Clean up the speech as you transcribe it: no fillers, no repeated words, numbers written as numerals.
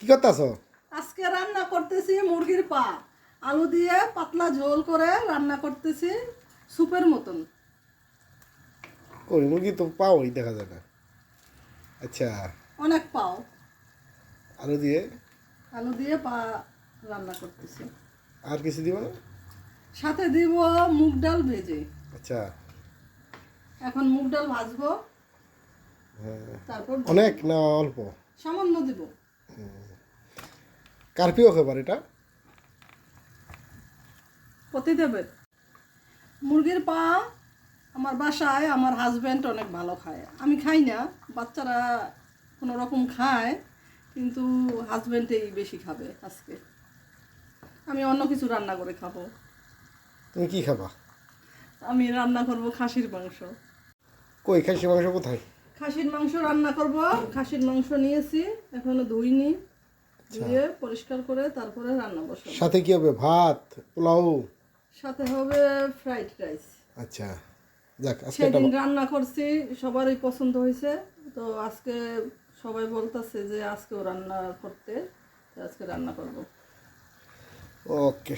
কি করতেছ? আজকে রান্না করতেছি মুরগির পা, আলু দিয়ে পাতলা ঝোল করে রান্না করতেছি স্যুপের মতন। কই মুরগি তো পাওই দেখা যায় না। আচ্ছা, অনেক পাও, আলু দিয়ে আলু দিয়ে পা রান্না করতেছি। আর কিছু দিব না? সাথে দিব মুগ ডাল ভেজে। আচ্ছা, এখন মুগ ডাল ভাজবো, হ্যাঁ। তারপর অনেক না অল্প? সামান্য দিব। কার প্রিয় খাবার এটা? কতি দেবেন? মুরগির পা আমার বাসায় আমার হাজব্যান্ড অনেক ভালো খায়, আমি খাই না। বাচ্চারা কোনো রকম খায়, কিন্তু হাজব্যান্ডই বেশি খাবে। আজকে আমি অন্য কিছু রান্না করে খাবো। তুমি কি খাবা? আমি রান্না করব খাসির মাংস। কই খাসি মাংস কোথায়? খাসির মাংস রান্না করব। খাসির মাংস নিয়েছি, এখনো ধুইনি, ধুয়ে পরিষ্কার করে তারপরে রান্না বসাবো। সাথে কি হবে? ভাত, পোলাও? সাথে হবে ফ্রাইড রাইস। আচ্ছা, যাক আজকে সেদিন রান্না করছি, সবারই পছন্দ হয়েছে। তো আজকে সবাই বলতেছে যে আজকেও রান্না করতে, তো আজকে রান্না করব। ওকে।